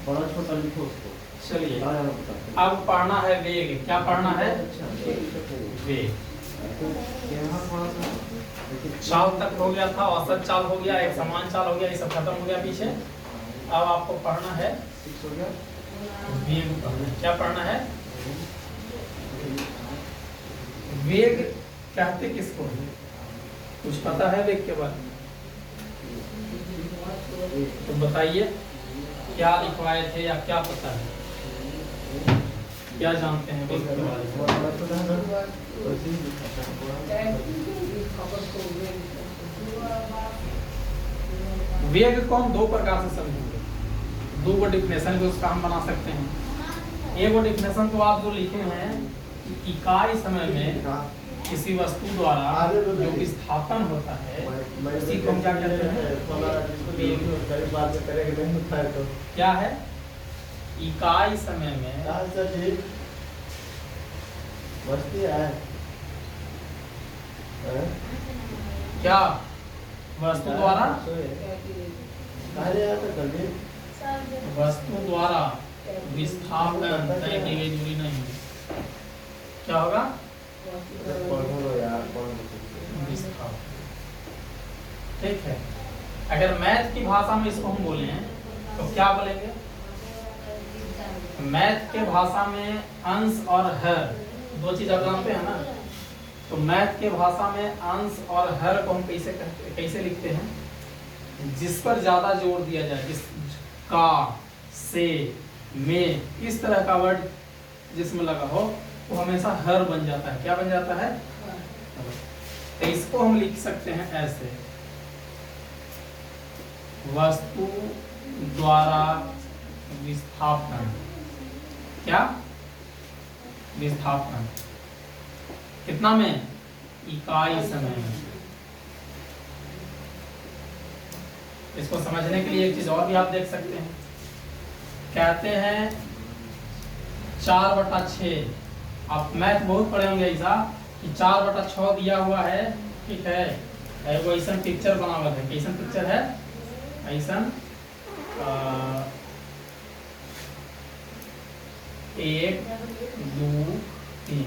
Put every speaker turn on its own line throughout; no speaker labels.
बड़ा छोटा लिखो उसको।
चलिए अब पढ़ना है वेग। क्या पढ़ना है? वेग।
यहाँ थोड़ा सा
चाल तक हो गया था, औसत चाल हो गया, एक समान चाल हो गया, ये सब खत्म हो गया पीछे। अब आपको पढ़ना है
हो गया।
वेग पढ़ना है। क्या पढ़ना है? वेग कहते किसको है? कुछ पता है वेग के बारे में? तो बताइए, क्या लिखवाए थे या क्या पता है, क्या जानते हैं वेग के बारे में? वेग को हम दो प्रकार से समझेंगे, दो को डिफिनेशन भी उसका हम बना सकते हैं। एक वो डिफिनेशन तो आप जो लिखे हैं कि इकाई समय में किसी वस्तु द्वारा जो विस्थापन होता है उसी को हम क्या कहते हैं? क्या है? इकाई समय में क्या वस्तु द्वारा विस्थापन तय की गई दूरी नहीं है। क्या होगा? विस्थापन। ठीक है। अगर मैथ की भाषा में इसको हम बोले तो क्या बोलेंगे? मैथ के भाषा में अंश और हर दो चीज आप जानते हैं ना। तो मैथ के भाषा में अंश और हर को हम कैसे लिखते हैं? जिस पर ज्यादा जोर दिया जाए, जिस का, से, में, इस तरह का वर्ड जिसमें लगा हो वो हमेशा हर बन जाता है। क्या बन जाता है? तो इसको हम लिख सकते हैं ऐसे, वस्तु द्वारा विस्थापन। क्या? विस्थापन कितना में? इकाई समय में। इसको समझने के लिए एक चीज और भी आप देख सकते हैं। कहते हैं 4/6। आप मैथ बहुत पढ़े होंगे ऐसा कि 4/6 दिया हुआ है। ठीक है, वो ऐसा पिक्चर बना हुआ है। कैसा पिक्चर है? ऐसा 1 2 3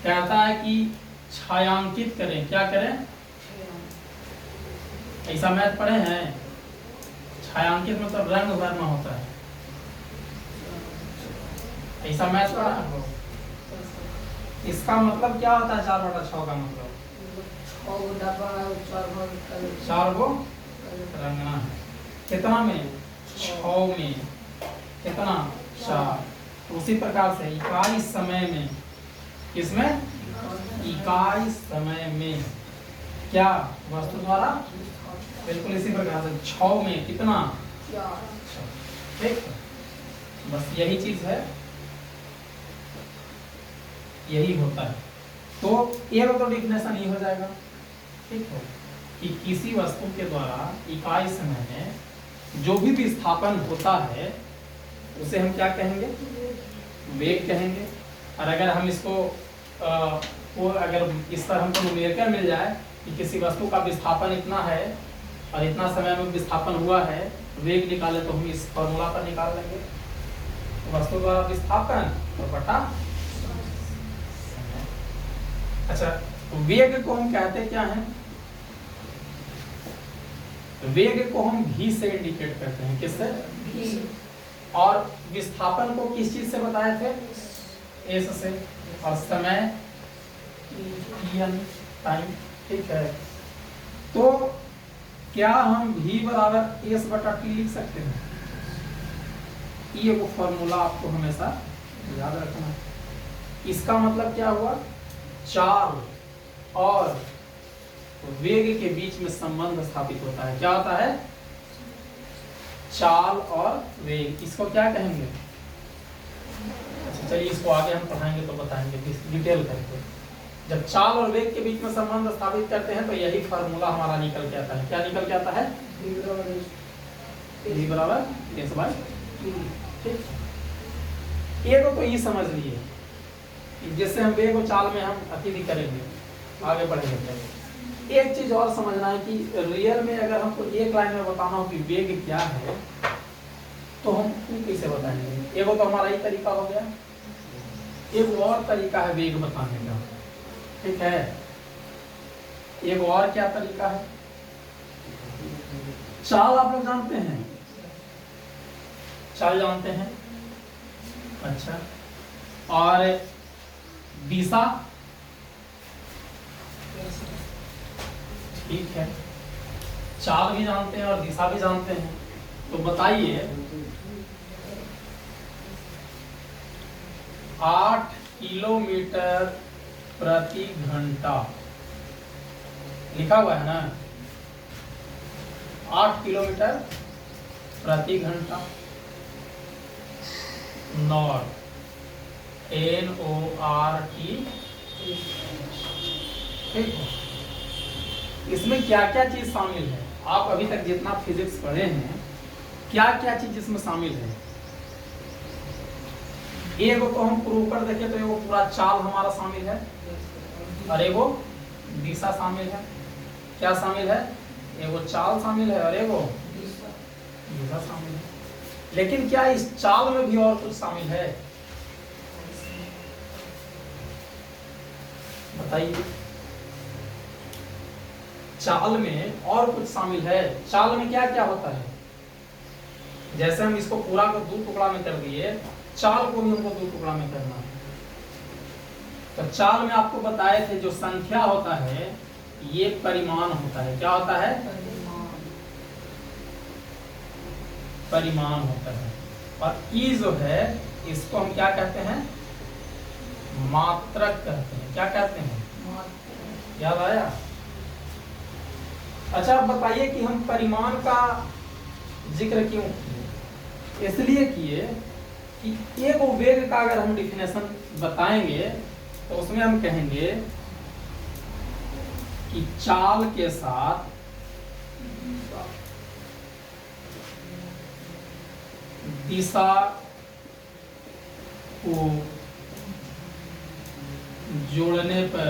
कहता है कि छायांकित करें। क्या करें? ऐसा मैथ पढ़े हैं? छायांकित मतलब रंग भरना होता है। ऐसा मैथ पढ़ा है? इसका मतलब क्या होता है? 4/6 का मतलब 4 को रंगना है। कितना में? 6 में। कितना? 4। उसी प्रकार से इकाई समय में, किसमें? इकाई समय में क्या? वस्तु द्वारा बिल्कुल इसी प्रकार से 6 में कितना? 4। ठीक, बस यही चीज है, यही होता है। तो एक तो डिफिनेशन ही हो जाएगा। ठीक है, कि किसी वस्तु के द्वारा इकाई समय में जो भी विस्थापन होता है उसे हम क्या कहेंगे? वेग कहेंगे। और अगर हम इसको अगर इस पर हमको न्यूमेरिकल मिल जाए कि किसी वस्तु का विस्थापन इतना है और इतना समय में विस्थापन हुआ है, वेग निकाले तो हम इस फॉर्मूला पर निकाल लेंगे। तो वस्तु द्वारा विस्थापन और बटा। अच्छा, तो वेग को हम कहते क्या हैं? वेग को हम भी से इंडिकेट करते हैं। किससे? भी। और विस्थापन को किस चीज से बताए थे? एस से। और समय टाइम। ठीक है, तो क्या हम v बराबर s/t लिख सकते हैं? ये वो फॉर्मूला आपको हमेशा याद रखना है। इसका मतलब क्या हुआ? चाल और वेग के बीच में संबंध स्थापित होता है। क्या होता है? चाल और वेग। इसको क्या कहेंगे? अच्छा चलिए, इसको आगे हम पढ़ाएंगे तो बताएंगे डिटेल करके। जब चाल और वेग के बीच में संबंध स्थापित करते हैं तो यही फार्मूला हमारा निकल के आता है। क्या निकल के आता है? v बराबर s/t। ठीक, एक तो ये समझ लिए, जिससे हम वेग और चाल में हम अति भी करेंगे, आगे बढ़ेंगे। एक चीज और समझना है कि रियल में अगर हमको एक लाइन में बताना हो कि वेग क्या है तो हम कैसे बताएंगे। एगो तो हमारा ही तरीका हो गया, एक और तरीका है वेग बताने का, ठीक है। एक और क्या तरीका है, चाल आप लोग जानते हैं, चाल जानते हैं, अच्छा, और दिशा, ठीक है, चाल भी जानते हैं और दिशा भी जानते हैं। तो बताइए 8 किलोमीटर प्रति घंटा लिखा हुआ है ना, 8 किलोमीटर प्रति घंटा, नॉर्थ, NORT, ठीक है। इसमें क्या क्या चीज शामिल है, आप अभी तक जितना फिजिक्स पढ़े हैं क्या क्या चीज इसमें शामिल है। एगो तो हम प्रूव कर देखे तो एगो पूरा चाल हमारा शामिल है और एगो दिशा शामिल है। क्या शामिल है, एगो चाल शामिल है और एगो दिशा शामिल है। लेकिन क्या इस चाल में भी और कुछ शामिल है, बताइए। चाल में और कुछ शामिल है। चाल में क्या क्या होता है, जैसे हम इसको पूरा को 2 टुकड़ा में कर दिए, चाल को भी हमको 2 टुकड़ा में करना है। तो चाल में आपको बताए थे जो संख्या होता है ये परिमाण होता है। क्या होता है, परिमाण होता है। और ई जो है इसको हम क्या कहते हैं, मात्रक कहते हैं। क्या कहते हैं, याद आया। अच्छा अब बताइए कि हम परिमाण का जिक्र क्यों किए। इसलिए किए कि एक वेग का अगर हम डिफिनेशन बताएंगे तो उसमें हम कहेंगे कि चाल के साथ दिशा को जोड़ने पर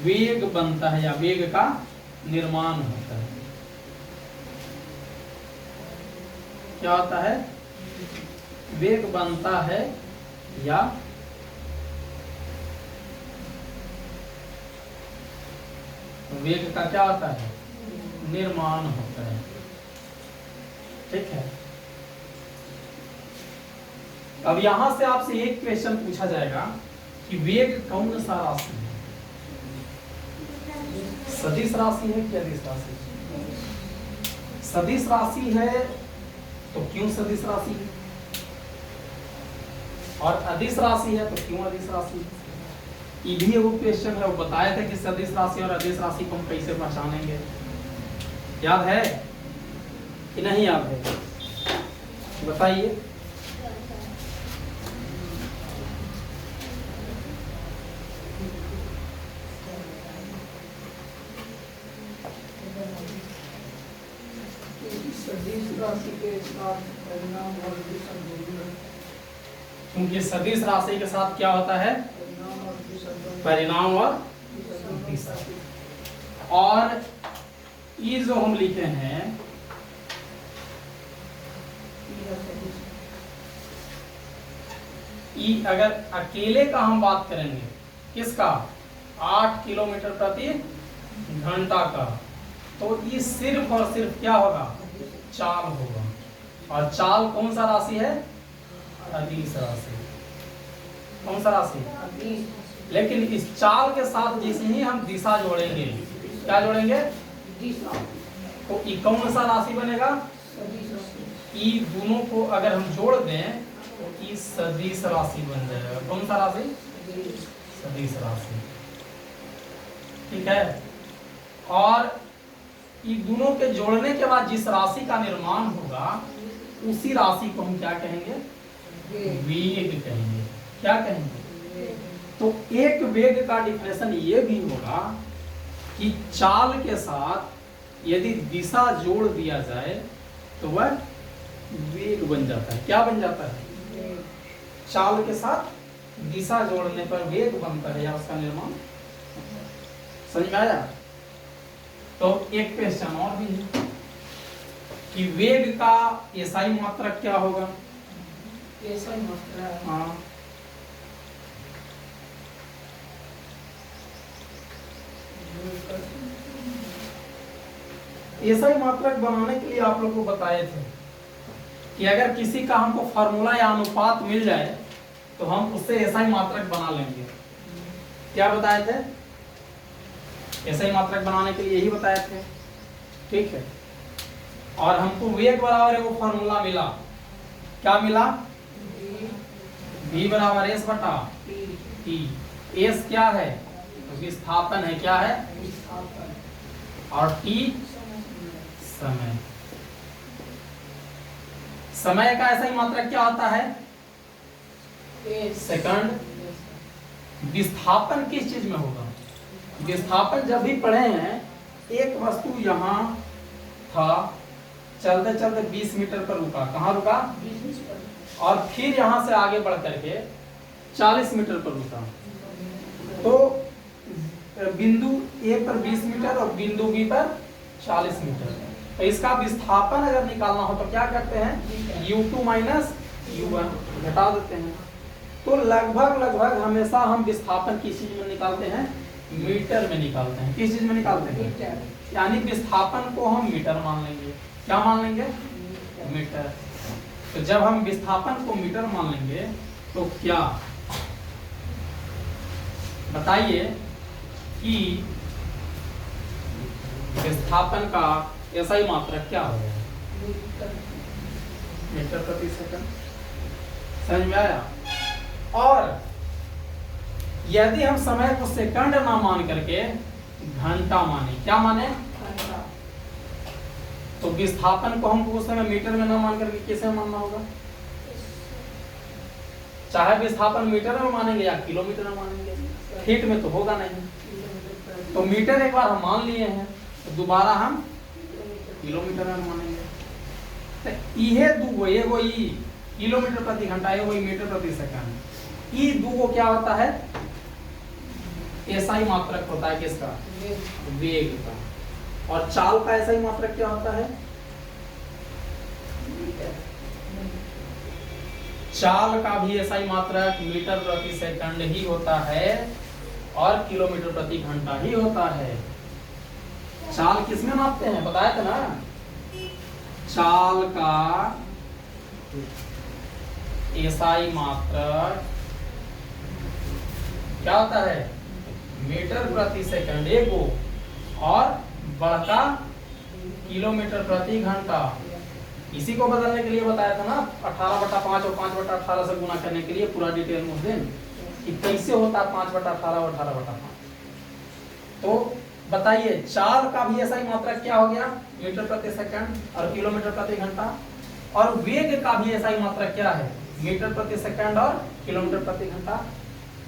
वेग बनता है या वेग का निर्माण होता है। क्या होता है, वेग बनता है या वेग का क्या होता है, निर्माण होता है, ठीक है। अब यहां से आपसे एक क्वेश्चन पूछा जाएगा कि वेग कौन सा राशि है, सदिश राशि है कि अदिश राशि है। सदिश राशि है तो क्यों सदिश राशि है, और अदिश राशि है तो क्यों अदिश राशि है। ये भी वो क्वेश्चन है, वो बताया था कि सदिश राशि और अदिश राशि को हम कैसे पहचानेंगे। याद है कि नहीं याद है, बताइए। क्योंकि सदिश राशि के साथ क्या होता है, परिणाम और दिशा। और ये जो हम लिखे हैं ये अगर अकेले का हम बात करेंगे, किसका, 8 किलोमीटर प्रति घंटा का, तो ये सिर्फ और सिर्फ क्या होगा, चाल होगा। और चाल कौन सा राशि है, अदिश राशि। कौन सा राशि, लेकिन इस चाल के साथ जैसे ही हम दिशा जोड़ेंगे, क्या जोड़ेंगे, दिशा, तो ये कौन सा राशि बनेगा, ये दोनों को अगर हम जोड़ दें तो ये सदिश राशि बन जाएगा। कौन सा राशि, सदिश राशि, ठीक है। और ये दोनों के जोड़ने के बाद जिस राशि का निर्माण होगा उसी राशि को हम क्या कहेंगे, वेग कहेंगे। क्या कहेंगे, तो एक वेग का डिफिनेशन ये भी होगा कि चाल के साथ यदि दिशा जोड़ दिया जाए तो वह वेग बन जाता है। क्या बन जाता है, चाल के साथ दिशा जोड़ने पर वेग बनता है या उसका निर्माण। समझ में आया? तो एक क्वेश्चन और भी है कि वेग का एसआई मात्रक क्या होगा?
एसआई मात्रक,
हाँ, एसआई मात्रक बनाने के लिए आप लोग को बताए थे कि अगर किसी का हमको फॉर्मूला या अनुपात मिल जाए तो हम उससे एसआई मात्रक बना लेंगे। क्या बताए थे? एसआई मात्रक बनाने के लिए यही बताए थे, ठीक है। और हमको वेग बराबर वो फॉर्मूला मिला। क्या मिला? v बराबर एस बटा टी। एस क्या है? विस्थापन है। क्या है? और टी समय। समय का ऐसा ही मात्रक क्या होता है? सेकंड। विस्थापन किस चीज में होगा? विस्थापन जब भी पढ़े हैं, एक वस्तु यहाँ था, चलते चलते 20 मीटर पर रुका। कहाँ रुका? और फिर यहाँ से आगे बढ़ करके 40 मीटर पर रुका। तो बिंदु ए पर 20 मीटर और बिंदु बी पर 40 मीटर। तो इसका विस्थापन अगर निकालना हो तो क्या करते हैं? u2 माइनस u1 घटा देते हैं। तो लगभग हमेशा हम विस्थापन किस चीज में निकालते हैं? मीटर में निकालते हैं। किस चीज में निकालते हैं? यानी विस्थापन को हम मीटर मान लेंगे। क्या मान लेंगे? मीटर। तो जब हम विस्थापन को मीटर मान लेंगे तो क्या बताइए कि विस्थापन का एसआई मात्रक क्या होगा? मीटर प्रति सेकंड। समझ में आया? और यदि हम समय को सेकंड ना मान करके घंटा माने, क्या माने? तो विस्थापन को हमको उस समय मीटर में ना मान करके कैसे मानना होगा? चाहे विस्थापन मीटर में मानेंगे या किलोमीटर में मानेंगे, फीट में तो होगा नहीं। तो मीटर एक बार हम मान लिए हैं, तो दोबारा हम किलोमीटर में मानेंगे। तो ये दूगो, एगो ई किलोमीटर प्रति घंटा, एगो ई मीटर प्रति सेकंड, ई दूगो क्या होता है? एसआई मात्रक होता है। किसका? वेग का। और चाल का एसआई मात्रक क्या होता है? चाल का भी एसआई मात्रक मीटर प्रति सेकंड ही होता है और किलोमीटर प्रति घंटा ही होता है। चाल किसमें मापते हैं? बताया था ना। चाल का एसआई मात्रक क्या होता है? मीटर प्रति सेकंड एगो और बढ़ता किलोमीटर प्रति घंटा। इसी को बदलने के लिए बताया था ना, 18/5 और 5/18 से गुना करने के लिए पूरा डिटेल में उस दिन कि कैसे होता है 5/18 और 18/5। तो बताइए चाल का भी ऐसा ही मात्रक क्या हो गया? मीटर प्रति सेकंड और किलोमीटर प्रति घंटा। और वेग का भी ऐसा ही मात्रक क्या है? मीटर प्रति सेकंड और किलोमीटर प्रति घंटा।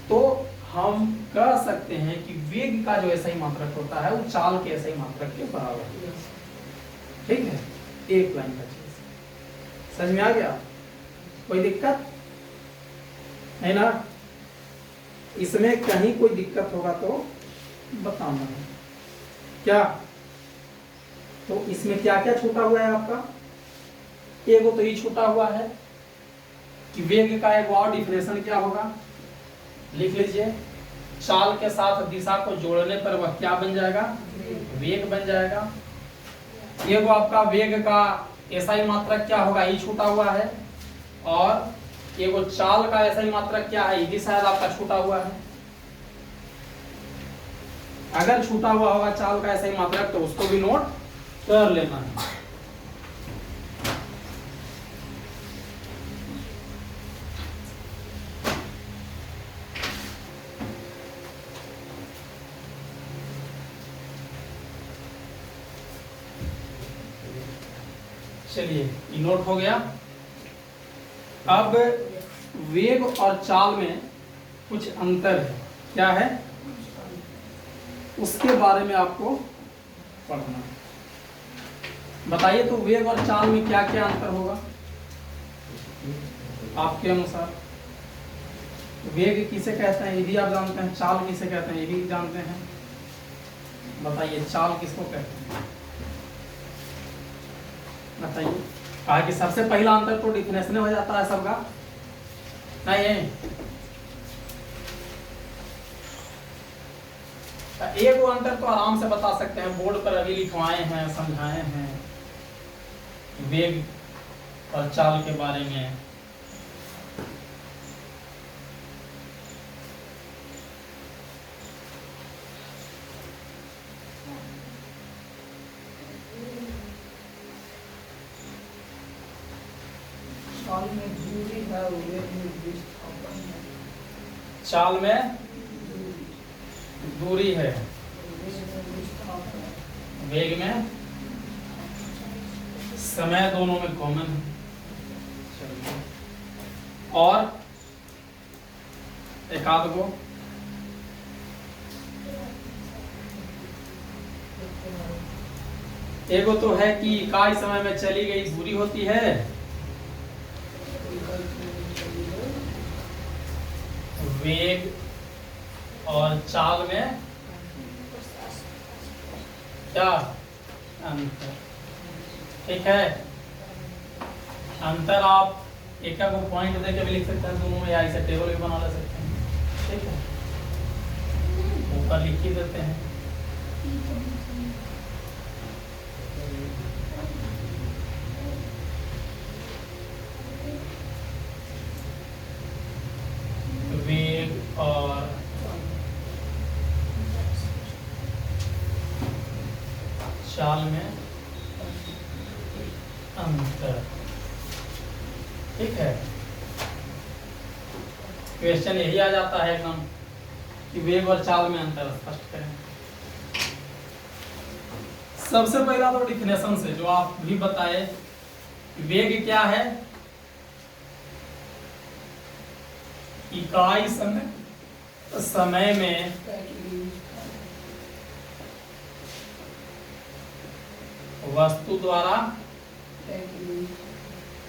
तो हम कह सकते हैं कि वेग का जो ऐसा ही मात्रक होता है वो चाल के ऐसा ही मात्रक के बराबर है। ठीक है, एक लाइन का चीज समझ में आ गया? कोई दिक्कत है ना? इसमें कहीं कोई दिक्कत होगा तो बताना है क्या। तो इसमें क्या क्या छूटा हुआ है आपका? एगो तो ये छूटा हुआ है कि वेग का एक और डिफिनेशन क्या होगा, लिख लीजिए। चाल के साथ दिशा को जोड़ने पर वह क्या बन जाएगा? वेग बन जाएगा। एगो आपका वेग का एसआई मात्रक क्या होगा, ये छूटा हुआ है। और एगो चाल का एसआई मात्रक क्या है, ये भी शायद आपका छूटा हुआ है। अगर छूटा हुआ होगा चाल का एसआई मात्रक तो उसको भी नोट कर लेना है। चलिए ये नोट हो गया। अब वेग और चाल में कुछ अंतर है, क्या है उसके बारे में आपको पढ़ना। बताइए तो वेग और चाल में क्या क्या अंतर होगा आपके अनुसार? वेग किसे कहते हैं ये भी आप जानते हैं, चाल किसे कहते हैं ये भी जानते हैं। बताइए चाल किसको कहते हैं, बताइए। कहा कि सबसे पहला अंतर तो डिफिनेशन हो जाता है सबका, नहीं है। एक अंतर तो आराम से बता सकते हैं, बोर्ड पर अभी लिखवाए हैं, समझाए हैं वेग और चाल के बारे में।
चाल में दूरी है, वेग में विस्थापन है।
चाल में दूरी है,
वेग में विस्थापन है।
वेग में समय, दोनों में कॉमन है। और एक आध गो एगो तो है कि इकाई समय में चली गई दूरी होती है, वेग और चाल में क्या अंतर। ठीक है, अंतर आप एक एक पॉइंट देके भी लिख सकते हैं दोनों में, या इसे टेबल भी बना ले सकते हैं। ठीक है, ऊपर लिख ही देते हैं। वेग और चाल में अंतर। ठीक है, क्वेश्चन यही आ जाता है एकदम कि वेग और चाल में अंतर स्पष्ट करें। सबसे पहला तो डिफिनेशन से जो आप भी बताए, वेग क्या है, इकाई समय में वस्तु द्वारा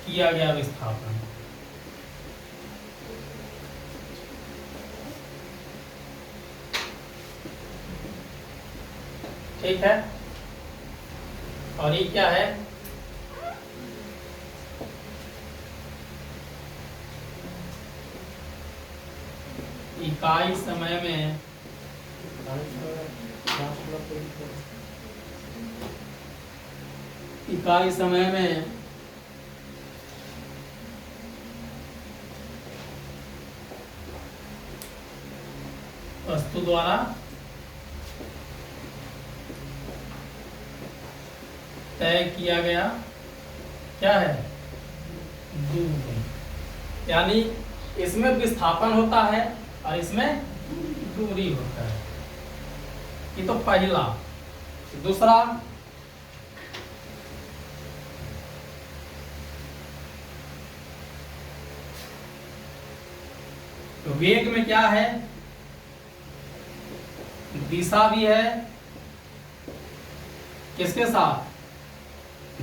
किया गया विस्थापन। ठीक है, और ये क्या है, इकाई समय में इकाई समय में वस्तु द्वारा तय किया गया क्या है, दूरी। यानी इसमें विस्थापन होता है और इसमें दूरी होता है। ये तो पहला। दूसरा, तो वेग में क्या है, दिशा भी है, किसके साथ,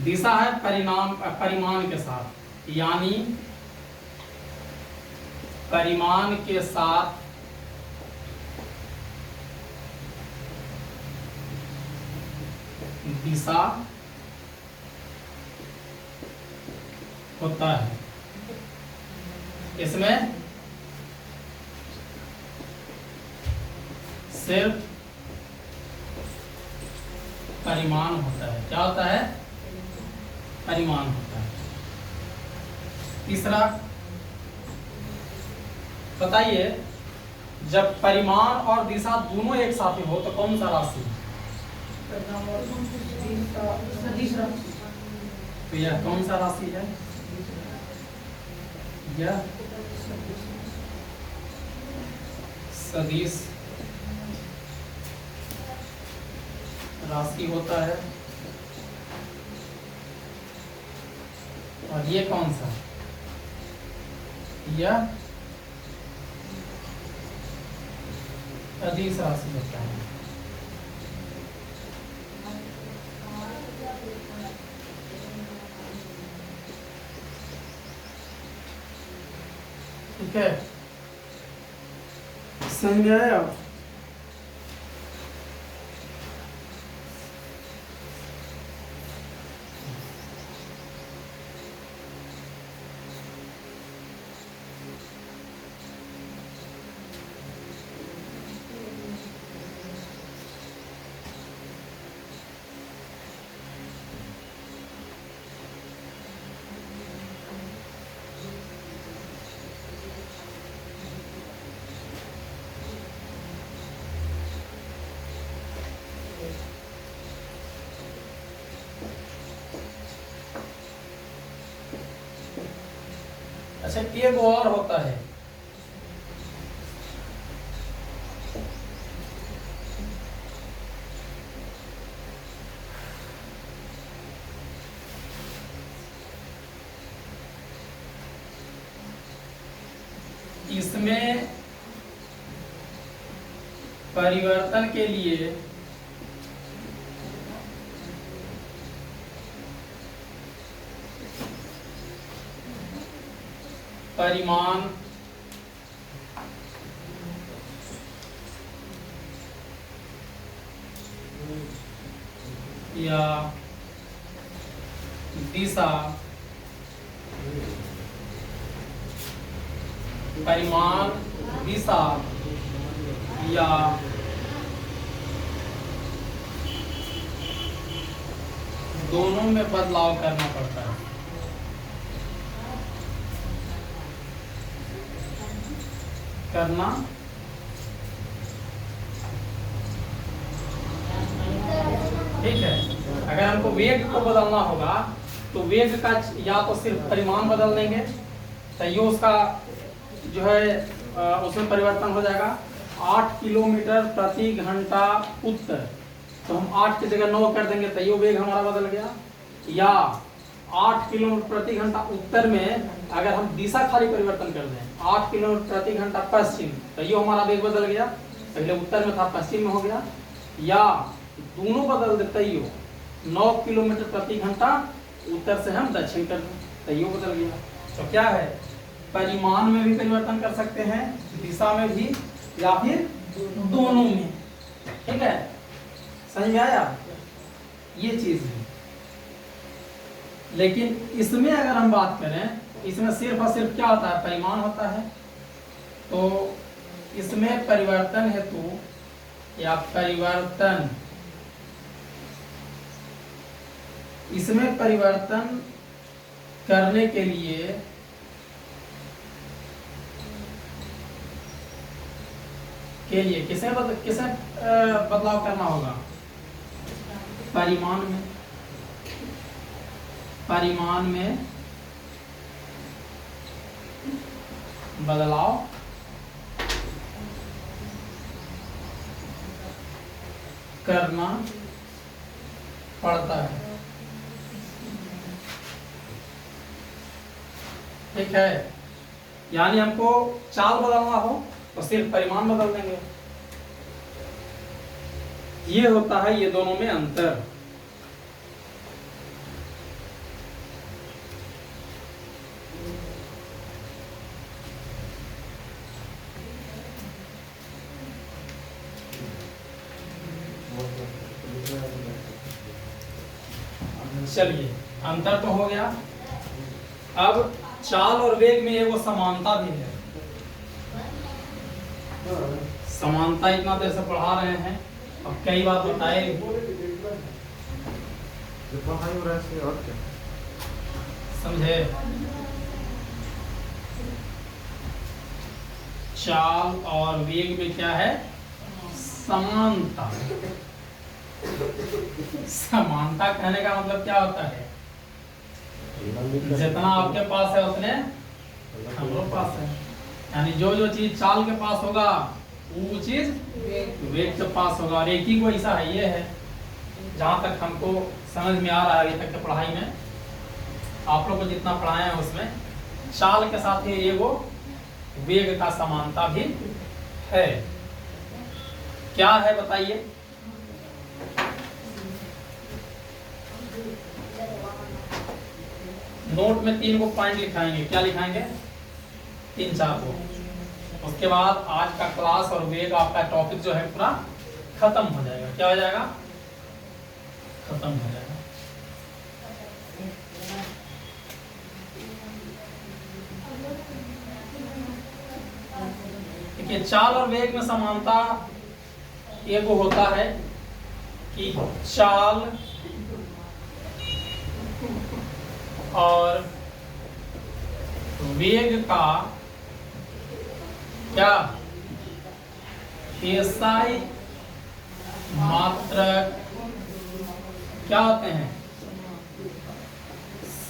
दिशा है परिमाण के साथ, यानी परिमाण के साथ दिशा होता है। इसमें सिर्फ परिमाण होता है। क्या होता है, परिमाण होता है। तीसरा बताइए, जब परिमाण और दिशा दोनों एक साथ हो तो कौन सा राशि, तो यह कौन सा राशि है, यह सदिश राशि होता है। और ये कौन सा, यह सदिश राशि होता है। ठीक है, समझ में आया? अच्छा, एक और होता है, इसमें परिवर्तन के लिए परिमाण या दिशा, परिमाण, दिशा या दोनों में बदलाव करना पड़ता है। करना ठीक है। अगर हमको वेग को बदलना होगा तो वेग का या तो सिर्फ परिमाण बदल देंगे तो ये उसका जो है उसमें परिवर्तन हो जाएगा। 8 किलोमीटर प्रति घंटा उत्तर, तो हम 8 की जगह 9 कर देंगे तो ये वेग हमारा बदल गया। या 8 किलोमीटर प्रति घंटा उत्तर में अगर हम दिशा खाली परिवर्तन कर दें 8 किलोमीटर प्रति घंटा पश्चिम, तो ये हमारा वेग बदल गया। पहले उत्तर में था, पश्चिम में हो गया। या दोनों बदल देते ही 9 किलोमीटर प्रति घंटा उत्तर से हम दक्षिण कर दें तो ये बदल गया। तो क्या है, परिमाण में भी परिवर्तन कर सकते हैं, दिशा में भी, या फिर दोनों में। ठीक है, समझ में आया? ये चीज है। लेकिन इसमें अगर हम बात करें, इसमें सिर्फ और सिर्फ क्या होता है, परिमाण होता है। तो इसमें परिवर्तन हेतु या परिवर्तन, इसमें परिवर्तन करने के लिए किसे बदलाव करना होगा, परिमाण में। परिमाण में बदलाव करना पड़ता है। ठीक है, यानी हमको चाल बदलना हो तो सिर्फ परिमाण बदल देंगे। ये होता है ये दोनों में अंतर। चलिए, अंतर तो हो गया। अब चाल और वेग में एगो समानता भी है। समानता इतना देर से पढ़ा रहे हैं, अब कई बार बताए। समझे? चाल और वेग में क्या है, समानता। समानता कहने का मतलब क्या होता है, जितना आपके पास है उतने हम लोग पास है। यानी जो जो चीज चाल के पास होगा वो चीज वेग के पास होगा। और एक ही को ऐसा है, ये है जहाँ तक हमको समझ में आ रहा है अभी तक की पढ़ाई में, आप लोग को जितना पढ़ाए हैं उसमें चाल के साथ ही ये वो वेग का समानता भी है। क्या है बताइए? नोट में 3 को पॉइंट लिखाएंगे। क्या लिखाएंगे? 3-4 को। उसके बाद आज का क्लास और वेग आपका टॉपिक जो है पूरा खत्म हो जाएगा। क्या हो जाएगा? खत्म हो जाएगा। देखिए, चाल और वेग में समानता एक होता है कि चाल और वेग का क्या एसआई मात्रक क्या होते हैं?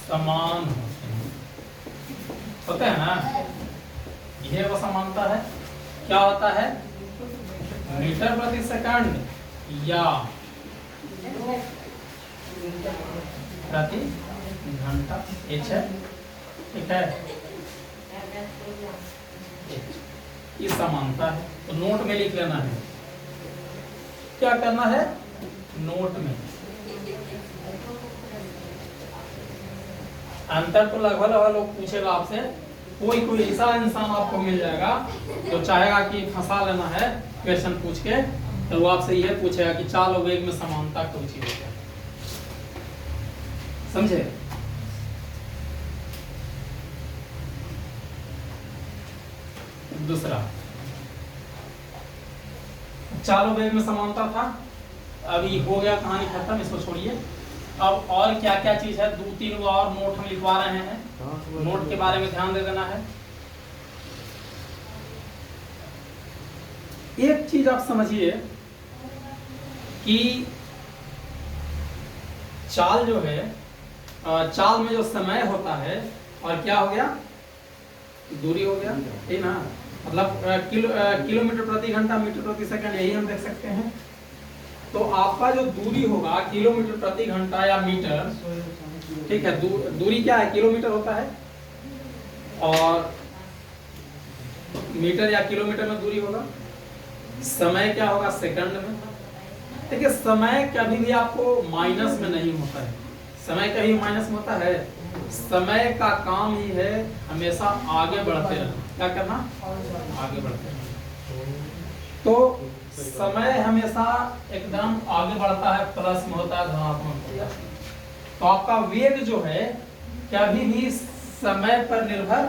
समान होते हैं ना। यह वो समानता है। क्या होता है? मीटर प्रति सेकंड या प्रति घंटा। एच है, ठीक है, ये समानता है। तो नोट में लिख लेना है। क्या करना है? नोट में अंतर तो लगभग लोग पूछेगा आपसे। कोई ऐसा इंसान आपको मिल जाएगा जो चाहेगा कि फंसा लेना है क्वेश्चन पूछ के, तो वो आपसे यह पूछेगा कि चाल और वेग में समानता कौन सी होती है। समझे? दूसरा, चाल और वेग में समानता था, अभी हो गया, कहानी खत्म, इसको छोड़िए। अब और क्या क्या चीज है, 2-3 और नोट हम लिखवा रहे हैं। नोट के बारे में ध्यान दे देना है। एक चीज आप समझिए कि चाल जो है, चाल में जो समय होता है और क्या हो गया, दूरी हो गया, ठीक ना। मतलब किलोमीटर प्रति घंटा, मीटर प्रति सेकंड, यही हम देख सकते हैं। तो आपका जो दूरी होगा किलोमीटर प्रति घंटा या मीटर, ठीक है, दूरी क्या है, किलोमीटर होता है, और मीटर या किलोमीटर में दूरी होगा। समय क्या होगा, सेकंड में। देखिए, समय कभी भी आपको माइनस में नहीं होता है। समय कभी माइनस में होता है? समय का काम ही है हमेशा आगे बढ़ते रहना। क्या करना? आगे बढ़ते रहना। तो समय हमेशा एकदम आगे बढ़ता है, प्लस में होता है, धनात्मक होता है। तो आपका वेग जो है कभी भी समय पर निर्भर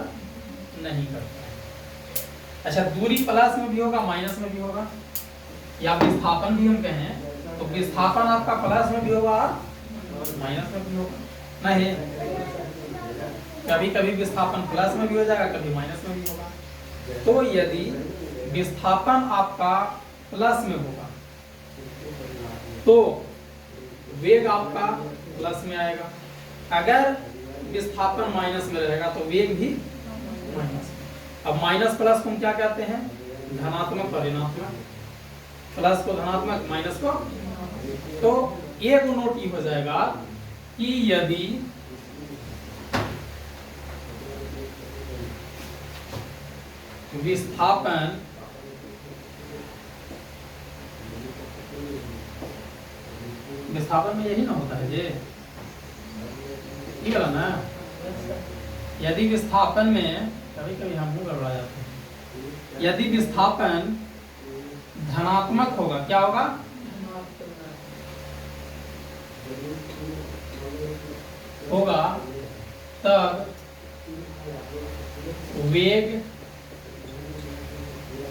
नहीं करता। अच्छा, दूरी प्लस में भी होगा, माइनस में भी होगा, या विस्थापन भी हम कहें तो विस्थापन आपका प्लस में भी होगा और माइनस में भी होगा। नहीं, कभी कभी विस्थापन प्लस में भी हो जाएगा, कभी माइनस में भी होगा। तो यदि विस्थापन आपका प्लस में होगा तो वेग आपका प्लस में आएगा। अगर विस्थापन माइनस में रहेगा तो वेग भी माइनस में। अब माइनस प्लस को हम क्या कहते हैं? धनात्मक और ऋणात्मक। प्लस को धनात्मक, माइनस को। तो एक नोट ये हो जाएगा कि यदि विस्थापन में यही ना होता है ये वाला ना। यदि विस्थापन में कभी कभी हम गड़बड़ा जाते हैं। यदि विस्थापन धनात्मक होगा, क्या होगा? होगा, तब वेग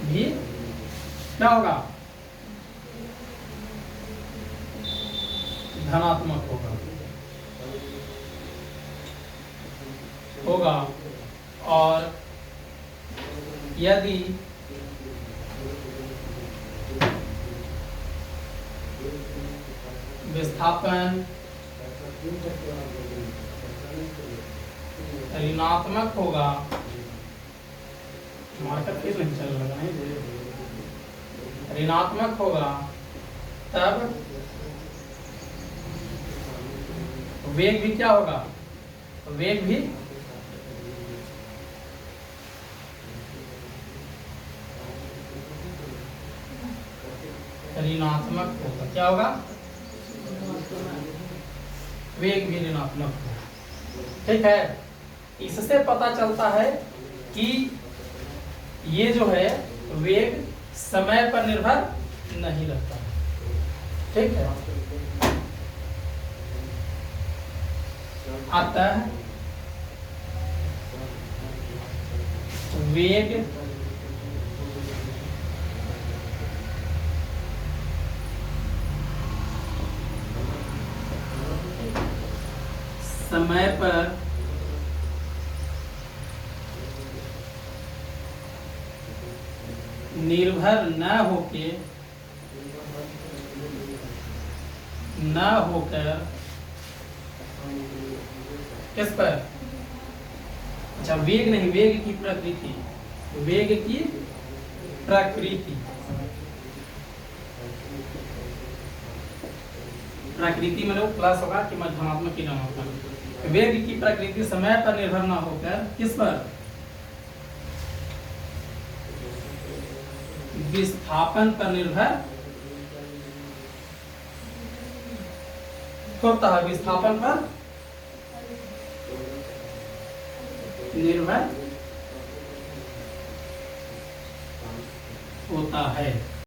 भी क्या होगा? धनात्मक होगा। और यदि विस्थापन ऋणात्मक होगा, मार्कर फिर नहीं चल रहा है, ऋणात्मक होगा, तब वेग भी क्या होगा? वेग भी ऋणात्मक होगा। क्या होगा? वेग भी ऋणात्मक होगा। ठीक है, इससे पता चलता है कि ये जो है वेग समय पर निर्भर नहीं रहता, ठीक है। अतः वेग समय पर निर्भर न होकर किस पर, अच्छा वेग नहीं, वेग की प्रकृति, वेग की प्रकृति, प्रकृति में वो प्लस होगा कि मध्यमात्मक की ऋणात्मक। वेग की प्रकृति समय पर निर्भर न होकर किस पर, विस्थापन पर निर्भर होता है, विस्थापन पर निर्भर होता है।